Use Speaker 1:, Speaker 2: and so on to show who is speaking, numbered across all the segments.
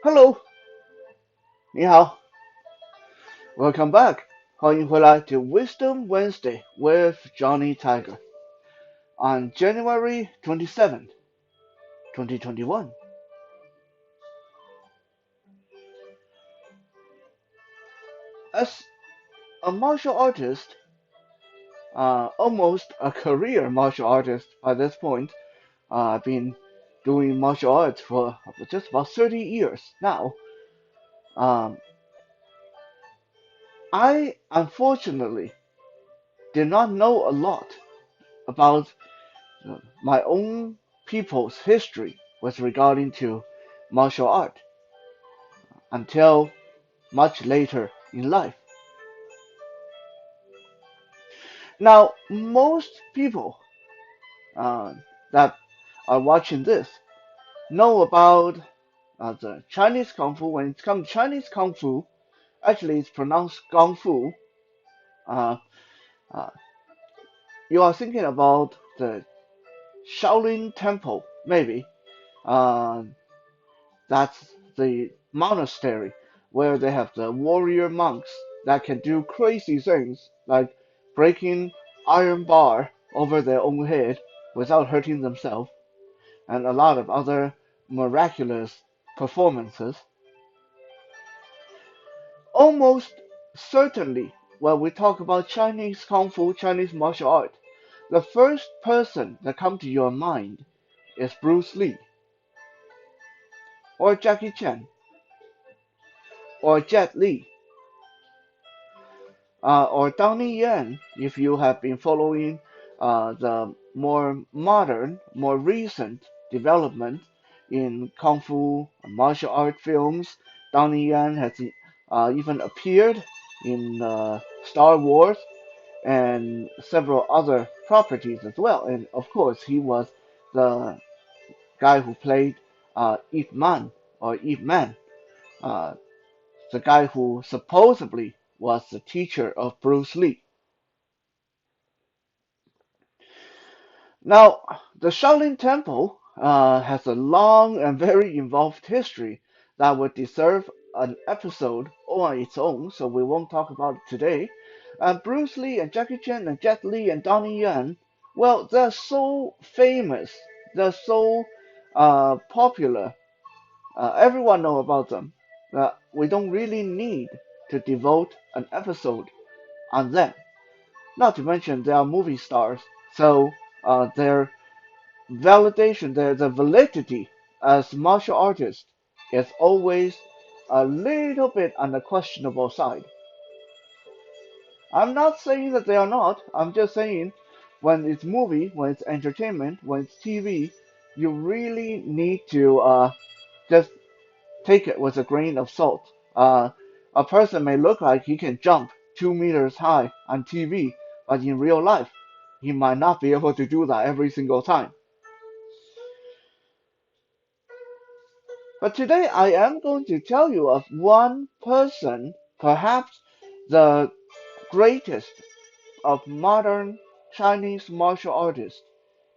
Speaker 1: Hello，你好，Welcome back，欢迎回来to Wisdom Wednesday with Johnny Tiger on January 27th, 2021. As a martial artist, almost a career martial artist by this point, I've been doing martial arts for just about 30 years now. Um, I unfortunately did not know a lot about my own people's history with regarding to martial art until much later in life. Now, most people uh, that are watching this know about the Chinese Kung Fu. When it comes to Chinese Kung Fu, actually it's pronounced Kung Fu. Uh, uh, you are thinking about the Shaolin Temple, maybe. Uh, That's the monastery where they have the warrior monks that can do crazy things like breaking iron bar over their own head without hurting themselves, and a lot of other miraculous performances. Almost certainly, when we talk about Chinese Kung Fu, Chinese martial art, the first person that comes to your mind is Bruce Lee, or Jackie Chan, or Jet Li, or Donnie Yen, if you have been following the more modern, more recent development in Kung Fu martial art films. Donnie Yen has even appeared in Star Wars and several other properties as well. And of course, he was the guy who played Ip Man or Ip Man, uh, the guy who supposedly was the teacher of Bruce Lee. Now, the Shaolin Temple has a long and very involved history that would deserve an episode on its own, so we won't talk about it today. Bruce Lee and Jackie Chan and Jet Li and Donnie Yen, well, they're so famous, they're so popular, everyone know about them, that we don't really need to devote an episode on them. Not to mention they are movie stars, so their validation, the validity as martial artists is always a little bit on the questionable side. I'm not saying that they are not. I'm just saying when it's movie, when it's entertainment, when it's TV, you really need to just take it with a grain of salt. A person may look like he can jump 2 meters high on TV, but in real life, he might not be able to do that every single time. But today I am going to tell you of one person, perhaps the greatest of modern Chinese martial artists,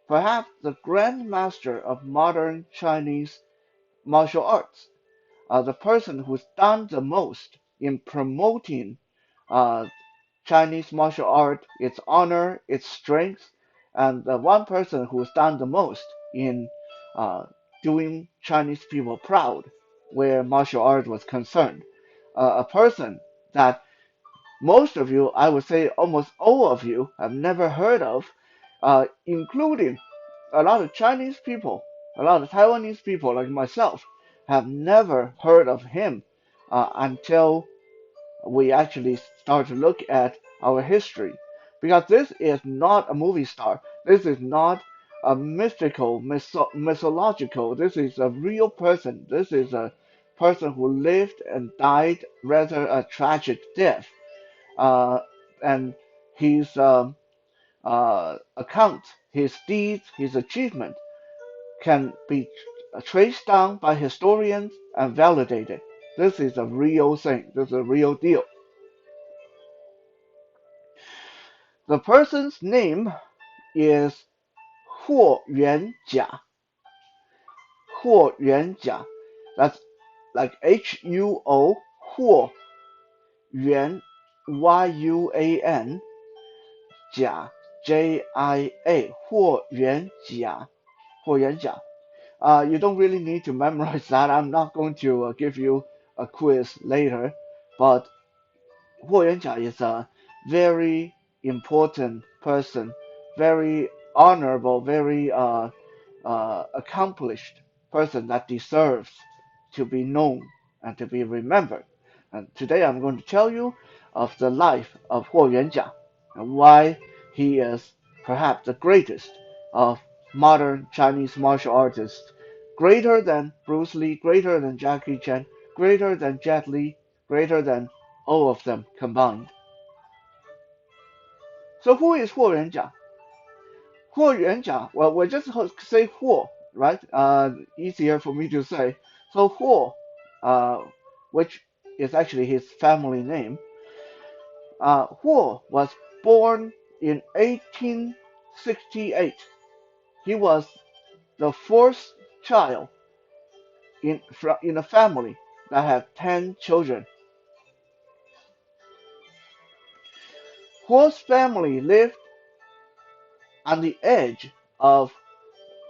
Speaker 1: perhaps the grandmaster of modern Chinese martial arts, the person who's done the most in promoting uh, Chinese martial art, its honor, its strength, and the one person who's done the most in uh, doing Chinese people proud where martial art was concerned. A person that most of you, I would say almost all of you, have never heard of, including a lot of Chinese people, a lot of Taiwanese people like myself, have never heard of him until we actually start to look at our history. Because this is not a movie star. This is not a mystical, mythological. This is a real person. This is a person who lived and died rather a tragic death. Uh, and his account, his deeds, his achievement can be traced down by historians and validated. This is a real thing. This is a real deal. The person's name is Huo Yuanjia. Huo Yuanjia. That's like Huo, Huo Yuan, Yuan, Jia, Jia, Huo Yuan Jia. You don't really need to memorize that. I'm not going to give you a quiz later, but Huo Yuanjia is a very important person, very honorable, very accomplished person that deserves to be known and to be remembered. And today I'm going to tell you of the life of Huo Yuanjia and why he is perhaps the greatest of modern Chinese martial artists, greater than Bruce Lee, greater than Jackie Chan, greater than Jet Li, greater than all of them combined. So who is Huo Yuanjia? Huo Yuanjia, well, we just say Huo, right? Easier for me to say. So Huo, uh, which is actually his family name, Huo was born in 1868. He was the fourth child in a family that had 10 children. Huo's family lived on the edge of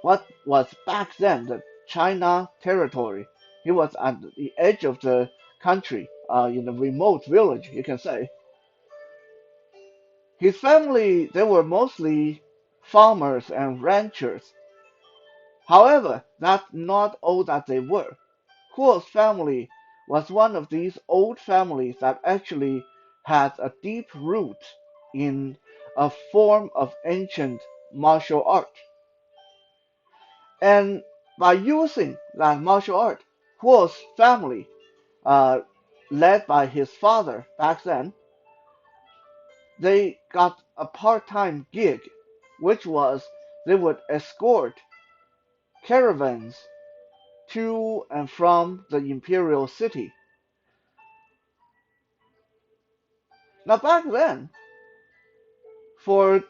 Speaker 1: what was back then the China territory. He was at the edge of the country, in a remote village, you can say. His family, they were mostly farmers and ranchers. However, that's not all that they were. Huo's family was one of these old families that actually had a deep root in a form of ancient martial art. And by using that martial art, Huo's family, uh, led by his father back then, they got a part-time gig, which was they would escort caravans to and from the imperial city. Now back then, for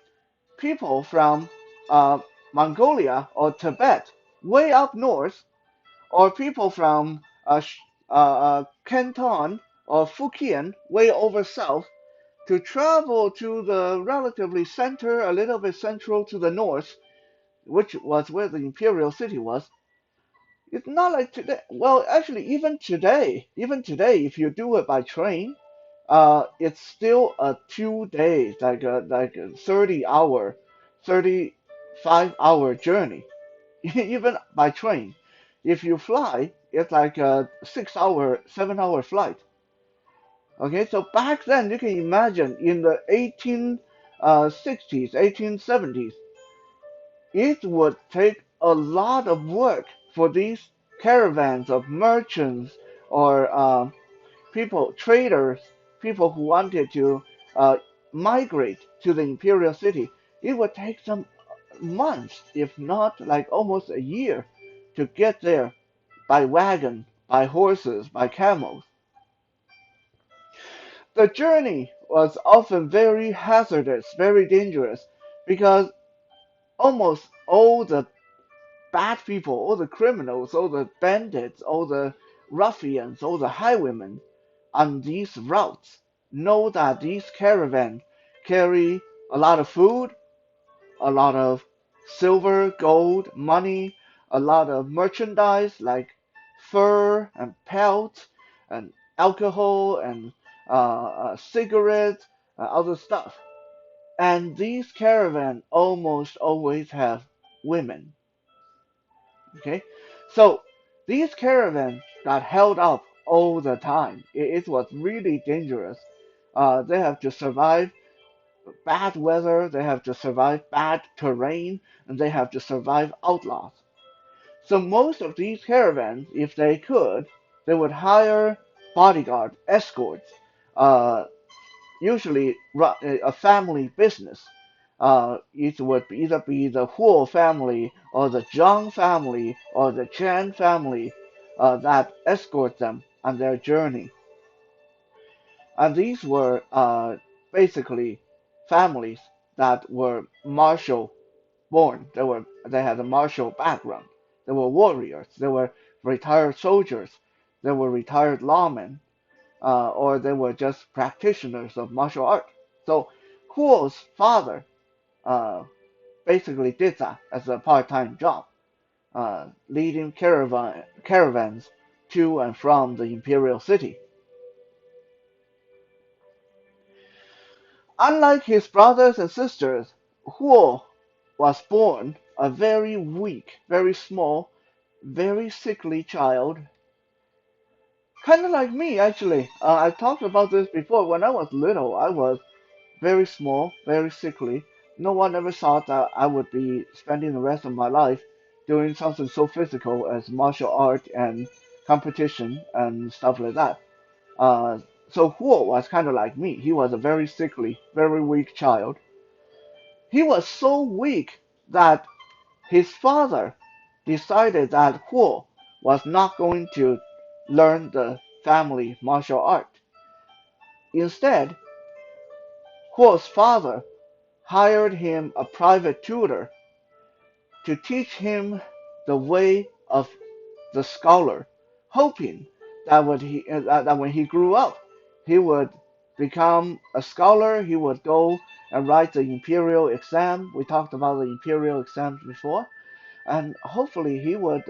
Speaker 1: people from uh, Mongolia or Tibet, way up north, or people from Canton or Fujian, way over south, to travel to the relatively center, a little bit central to the north, which was where the imperial city was. It's not like today. Well, actually, even today, if you do it by train, it's still a 2 days, like a 30 hour, 35 hour journey, even by train. If you fly, it's like a 6 hour, 7 hour flight. Okay, so back then you can imagine in the 1860s, 1870s, it would take a lot of work for these caravans of merchants or people, traders, people who wanted to uh, migrate to the imperial city. It would take them months, if not like almost a year, to get there by wagon, by horses, by camels. The journey was often very hazardous, very dangerous, because almost all the bad people, all the criminals, all the bandits, all the ruffians, all the highwaymen on these routes know that these caravans carry a lot of food, a lot of silver, gold, money, a lot of merchandise like fur and pelts and alcohol and cigarettes, other stuff. And these caravans almost always have women. Okay, so these caravans got held up all the time. It was really dangerous. They have to survive bad weather, they have to survive bad terrain, and they have to survive outlaws. So most of these caravans, if they could, they would hire bodyguard, escorts, uh, usually a family business. It would either be the Huo family or the Zhang family or the Chen family that escort them on their journey. And these were basically families that were martial born. They had a martial background. They were warriors. They were retired soldiers. they were retired lawmen, or they were just practitioners of martial art. So Huo's father uh, basically did that as a part-time job, leading caravans to and from the imperial city. Unlike his brothers and sisters, Huo was born a very weak, very small, very sickly child. Kind of like me, actually. I talked about this before. When I was little, I was very small, very sickly. No one ever thought that I would be spending the rest of my life doing something so physical as martial art and competition and stuff like that. Uh, so Huo was kind of like me. He was a very sickly, very weak child. He was so weak that his father decided that Huo was not going to learn the family martial art. Instead, Huo's father hired him a private tutor to teach him the way of the scholar, hoping that when he grew up, he would become a scholar. He would go and write the imperial exam. We talked about the imperial exams before, and hopefully he would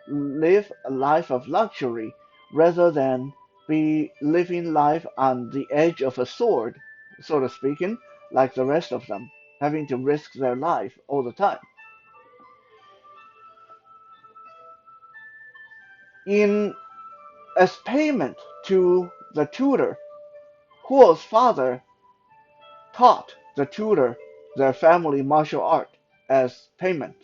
Speaker 1: live a life of luxury rather than be living life on the edge of a sword, so to speaking, like the rest of them, having to risk their life all the time. In as payment to the tutor, Huo's father taught the tutor their family martial art as payment.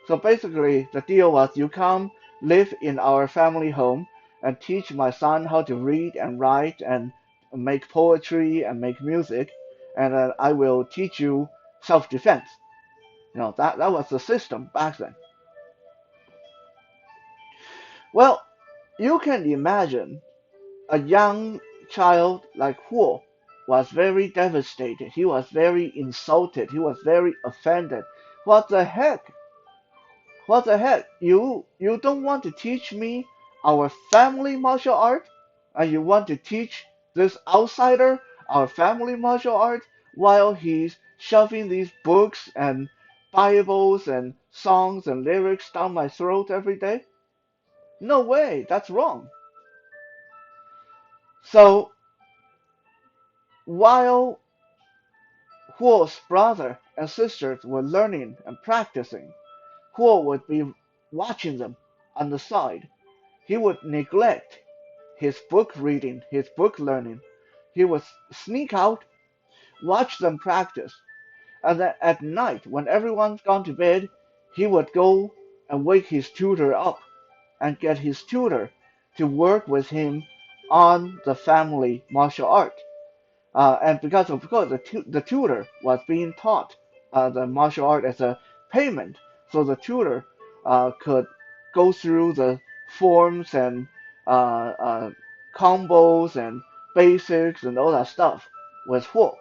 Speaker 1: So basically, the deal was you come live in our family home and teach my son how to read and write and make poetry and make music, and I will teach you self-defense. That was the system back then. Well, you can imagine a young child like Huo was very devastated. He was very insulted. He was very offended. What the heck? What the heck? You don't want to teach me our family martial art, and you want to teach this outsider our family martial art while he's shoving these books and Bibles and songs and lyrics down my throat every day? No way, that's wrong. So while Huo's brother and sisters were learning and practicing, Huo would be watching them on the side. He would neglect his book reading, his book learning. He would sneak out, watch them practice, and then at night, when everyone's gone to bed, he would go and wake his tutor up and get his tutor to work with him on the family martial art. And because of course the tutor was being taught the martial art as a payment, so the tutor could go through the forms and combos and basics and all that stuff with Huo.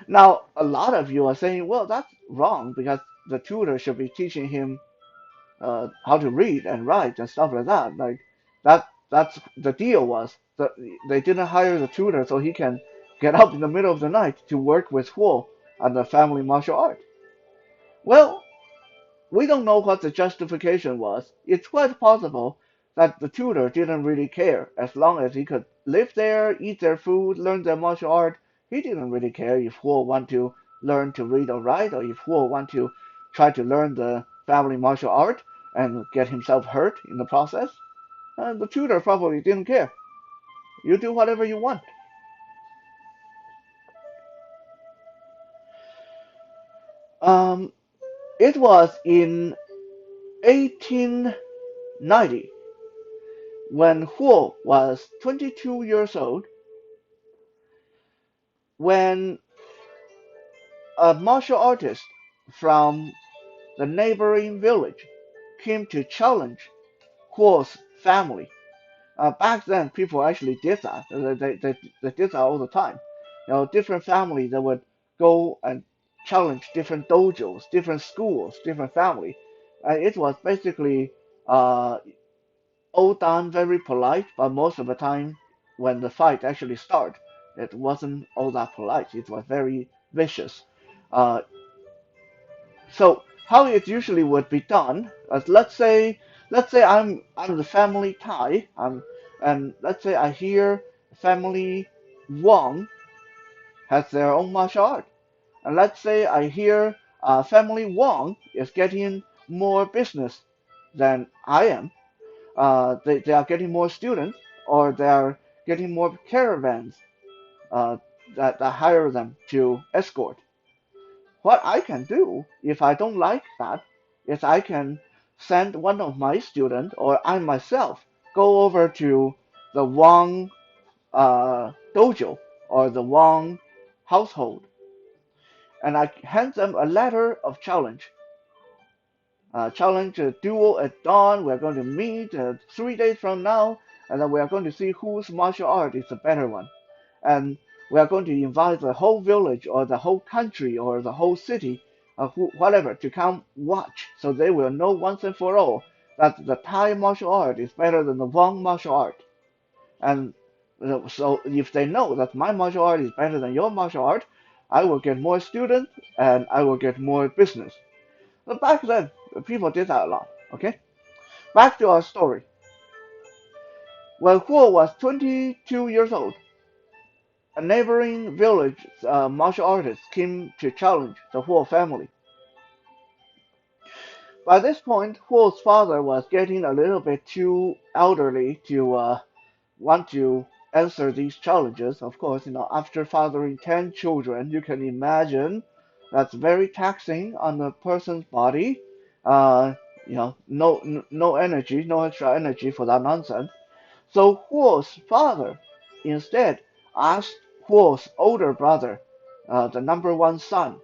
Speaker 1: Now, a lot of you are saying, well, that's wrong because the tutor should be teaching him how to read and write and stuff like that. Like that's the deal was that they didn't hire the tutor so he can get up in the middle of the night to work with Huo on the family martial art. Well, we don't know what the justification was. It's quite possible that the tutor didn't really care as long as he could live there, eat their food, learn their martial art. He didn't really care if Huo want to learn to read or write, or if Huo want to try to learn the family martial art and get himself hurt in the process. The tutor probably didn't care. You do whatever you want. Um, it was in 1890 when Huo was 22 years old when a martial artist from the neighboring village came to challenge Huo's family. Back then, people actually did that. They did that all the time. Different families that would go and challenge different dojos, different schools, different family. It was basically Uh, all done very polite, but most of the time when the fight actually started, it wasn't all that polite. It was very vicious. Uh, so how it usually would be done, as let's say I'm the family Thai, and let's say I hear family Wang has their own martial art, and let's say I hear family Wang is getting more business than I am. They are getting more students, or they are getting more caravans uh, that hire them to escort. What I can do, if I don't like that, is I can send one of my students, or I myself go over to the Wang dojo, or the Wang household, and I hand them a letter of challenge. Challenge a duel at dawn. We're going to meet 3 days from now, and then we are going to see whose martial art is the better one. And we are going to invite the whole village, or the whole country, or the whole city, whatever, to come watch, so they will know once and for all that the Thai martial art is better than the Wang martial art. And so if they know that my martial art is better than your martial art, I will get more students and I will get more business. But back then, people did that a lot. Okay, back to our story. When Huo was 22 years old, a neighboring village martial artist came to challenge the Huo family. By this point, Huo's father was getting a little bit too elderly to want to answer these challenges. Of course, after fathering 10 children, you can imagine that's very taxing on a person's body. Uh, no energy, no extra energy for that nonsense. So Huo's father instead asked Huo's older brother, the number one son,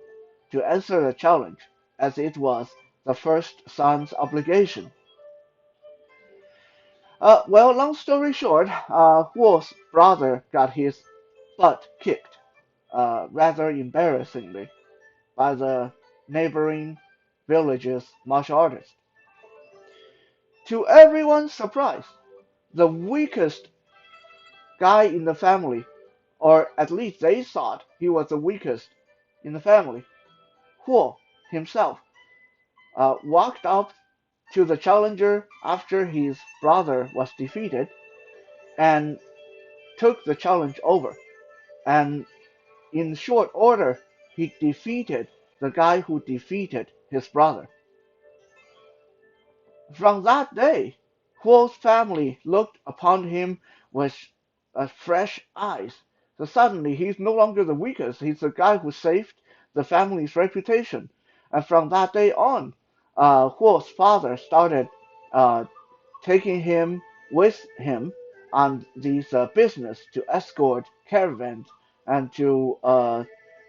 Speaker 1: to answer the challenge, as it was the first son's obligation. Well, long story short, Huo's brother got his butt kicked, rather embarrassingly, by the neighboring village's martial artist. To everyone's surprise, the weakest guy in the family, or at least they thought he was the weakest in the family, Huo himself, walked up to the challenger after his brother was defeated and took the challenge over. And in short order, he defeated the guy who defeated his brother. From that day, Huo's family looked upon him with fresh eyes. So suddenly, he's no longer the weakest. He's the guy who saved the family's reputation. And from that day on, Huo's father started uh, taking him with him on these business to escort caravans and to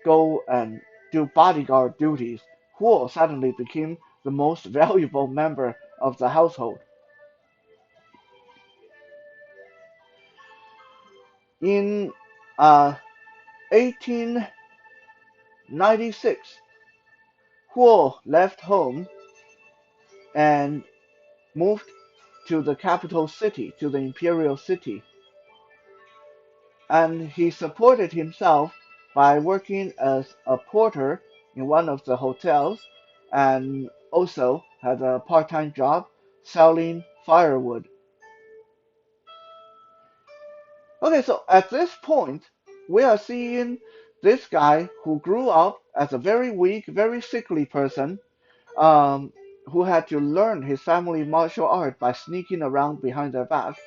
Speaker 1: go and do bodyguard duties. Huo suddenly became the most valuable member of the household. In 1896, Huo left home and moved to the capital city, to the imperial city, and he supported himself by working as a porter in one of the hotels, and also had a part-time job selling firewood. Okay, so at this point, we are seeing this guy who grew up as a very weak, very sickly person, um, who had to learn his family martial art by sneaking around behind their back.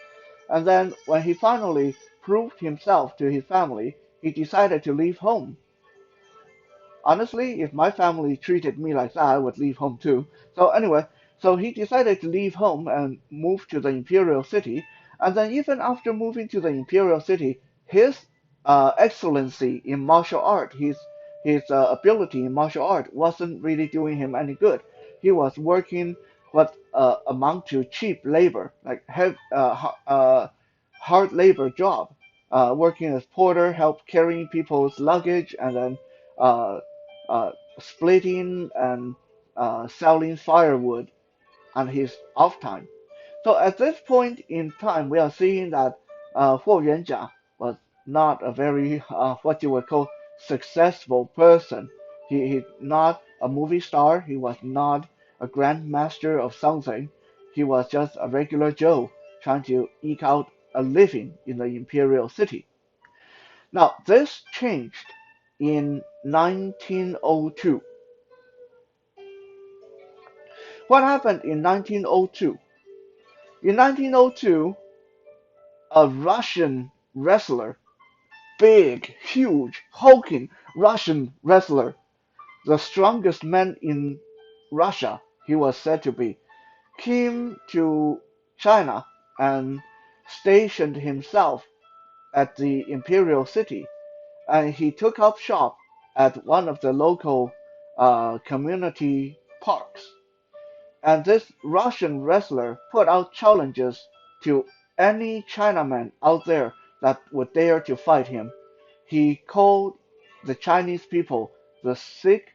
Speaker 1: And then, when he finally proved himself to his family, he decided to leave home. Honestly, if my family treated me like that, I would leave home too. So anyway, so he decided to leave home and move to the imperial city. And then even after moving to the imperial city, his excellency in martial art, his ability in martial art wasn't really doing him any good. He was working what amount to cheap labor, like hard labor job, working as porter, help carrying people's luggage, and then uh, splitting and selling firewood. and his off time. So at this point in time, we are seeing that Huo Yuanjia was not a very what you would call successful person. He not a movie star. He was not a grandmaster of something. He was just a regular Joe trying to eke out a living in the imperial city. Now this changed in 1902. What happened in 1902? In 1902, a Russian wrestler, big, huge, hulking Russian wrestler, the strongest man in Russia, he was said to be, came to China and stationed himself at the imperial city, and he took up shop at one of the local community parks. And this Russian wrestler put out challenges to any Chinaman out there that would dare to fight him. He called the Chinese people the sick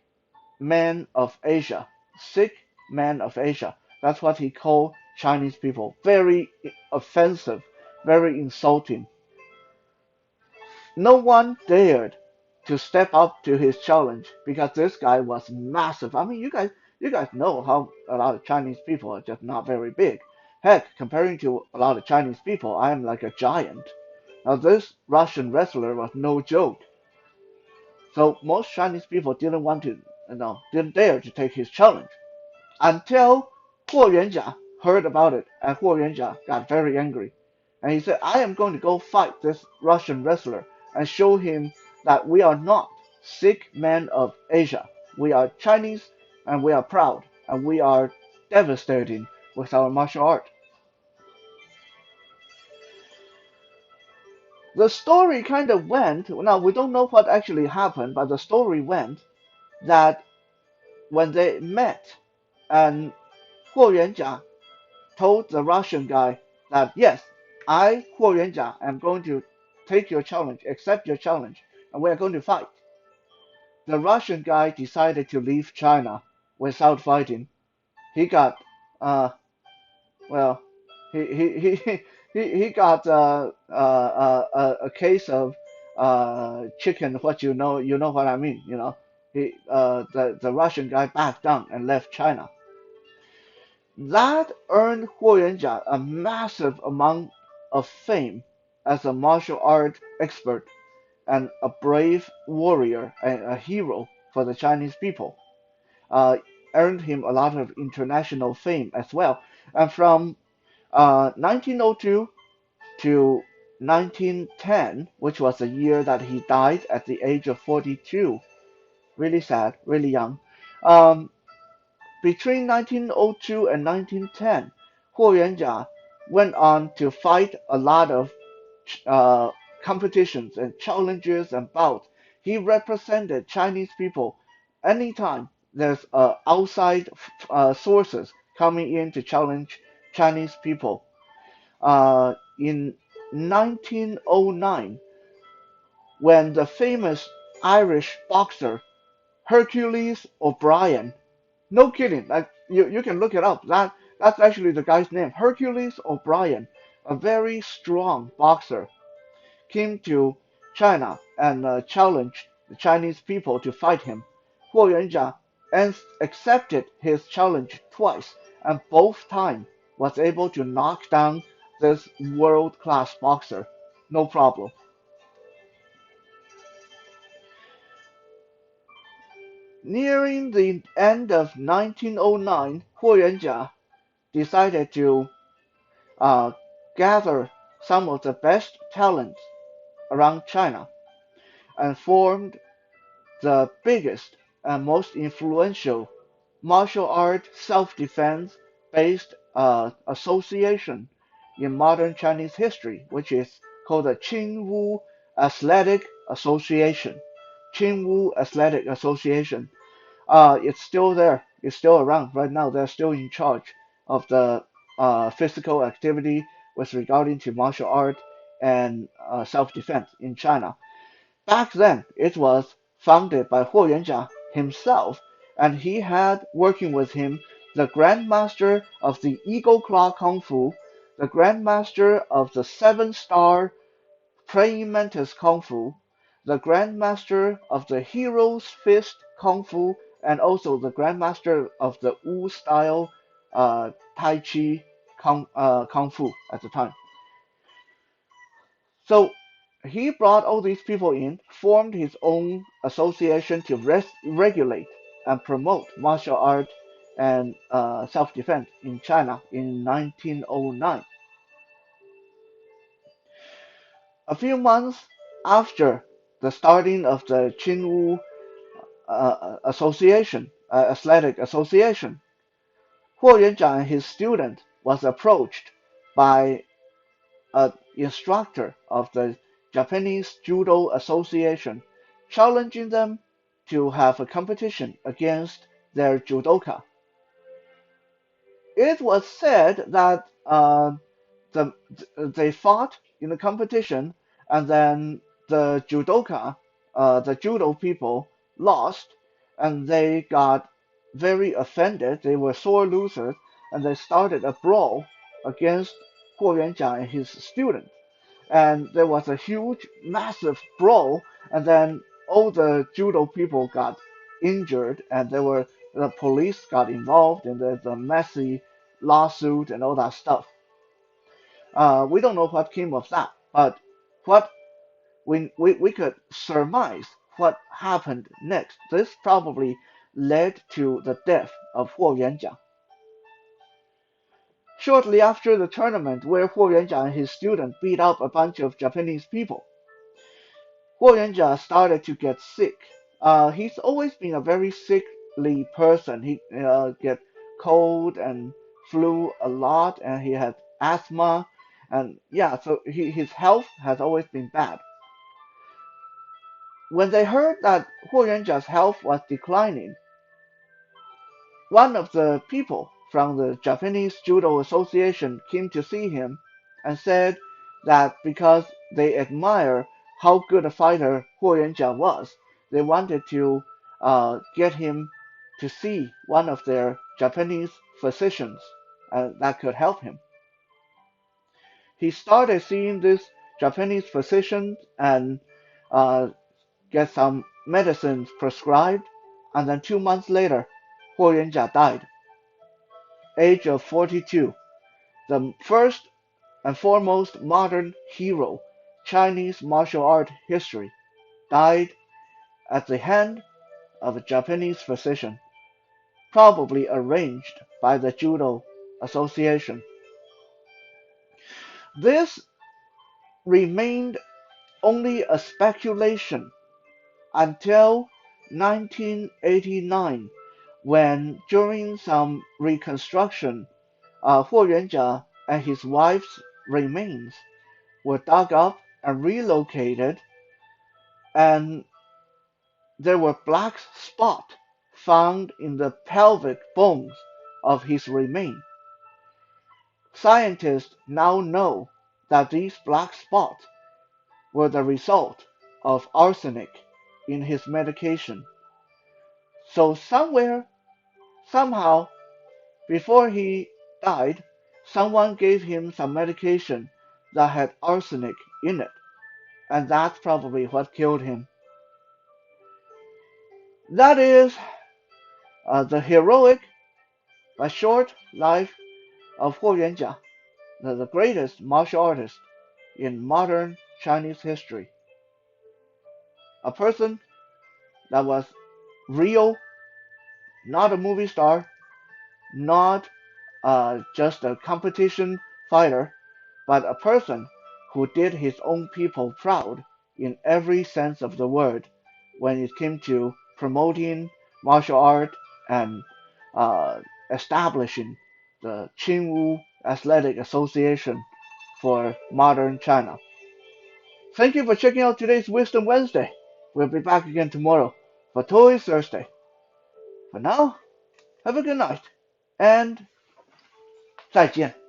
Speaker 1: men of Asia. Sick men of Asia. That's what he called Chinese people. Very offensive, very insulting. No one dared to step up to his challenge because this guy was massive. I mean, you guys know how a lot of Chinese people are just not very big. Heck, comparing to a lot of Chinese people, I am like a giant. Now this Russian wrestler was no joke. So most Chinese people didn't want to, didn't dare to take his challenge until Huo Yuanjia heard about it, and Huo Yuanjia got very angry. And he said, I am going to go fight this Russian wrestler and show him that we are not sick men of Asia. We are Chinese and we are proud and we are devastating with our martial art. The story kind of went, now we don't know what actually happened, but the story went that when they met and Huo Yuanjia told the Russian guy that yes, I, Huo Yuanjia, am going to take your challenge, accept your challenge, and we are going to fight. The Russian guy decided to leave China without fighting. He got, uh, well, he got a case of chicken. What you know what I mean. The Russian guy backed down and left China. That earned Huo Yuanjia a massive amount of fame as a martial art expert and a brave warrior and a hero for the Chinese people. Uh, Earned him a lot of international fame as well. And from 1902 to 1910, which was the year that he died at the age of 42, really sad, really young. Um, Between 1902 and 1910, Huo Yuanjia went on to fight a lot of uh, competitions and challenges and bouts. He represented Chinese people anytime there's outside sources coming in to challenge Chinese people. In 1909, when the famous Irish boxer Hercules O'Brien, no kidding, like you can look it up. That's actually the guy's name, Hercules O'Brien, a very strong boxer, came to China and challenged the Chinese people to fight him. Huo Yuanjia accepted his challenge twice, and both times was able to knock down this world-class boxer. No problem. Nearing the end of 1909, Huo Yuanjia decided to uh, gather some of the best talents around China and formed the biggest and most influential martial art self-defense based association in modern Chinese history, which is called the Qingwu Athletic Association. Qingwu Athletic Association. It's still there. It's still around right now. They're still in charge of the physical activity with regarding to martial art and self-defense in China. Back then, it was founded by Huo Yuanjia himself, and he had working with him the Grandmaster of the Eagle Claw Kung Fu, the Grandmaster of the Seven Star Praying Mantis Kung Fu, the Grandmaster of the Hero's Fist Kung Fu, and also the Grandmaster of the Wu style Tai Chi Kung Fu at the time. So he brought all these people in, formed his own association to regulate and promote martial art and self-defense in China in 1909. A few months after the starting of the Qingwu Athletic Association, Huo Yuanzhang and his student was approached by an instructor of the Japanese Judo Association, challenging them to have a competition against their judoka. It was said that the, they fought in the competition, and then the the judo people, lost, and they got very offended. They were sore losers, and they started a brawl against Huo Yuanjiang and his student. And there was a huge, massive brawl, and then all the judo people got injured, and the police got involved, and there's a messy lawsuit and all that stuff. We don't know what came of that, but what we could surmise what happened next. This probably led to the death of Huo Yuanjiang. Shortly after the tournament, where Huo Yuanjiang and his student beat up a bunch of Japanese people, Huo Yuanjiang started to get sick. He's always been a very sickly person. He get cold and flu a lot, and he had asthma, and yeah, so his health has always been bad. When they heard that Huo Yuanjiang's health was declining, one of the people from the Japanese Judo Association came to see him and said that because they admire how good a fighter Huo Yuanjiang was, they wanted to get him to see one of their Japanese physicians that could help him. He started seeing this Japanese physician and uh, get some medicines prescribed, and then 2 months later, Huo Yuanjia died, age of 42, the first and foremost modern hero Chinese martial art history, died at the hand of a Japanese physician, probably arranged by the Judo Association. This remained only a speculation until 1989, when during some reconstruction, Huo Yuanjia and his wife's remains were dug up and relocated, and there were black spots found in the pelvic bones of his remains. Scientists now know that these black spots were the result of arsenic in his medication. So somewhere, somehow, before he died, someone gave him some medication that had arsenic in it, and that's probably what killed him. That is the heroic but short life of Huo Yuanjia, the greatest martial artist in modern Chinese history. A person that was real, not a movie star, not just a competition fighter, but a person who did his own people proud in every sense of the word when it came to promoting martial art and uh, establishing the Qingwu Athletic Association for modern China. Thank you for checking out today's Wisdom Wednesday. We'll be back again tomorrow for Toy Thursday. For now, have a good night and 再见。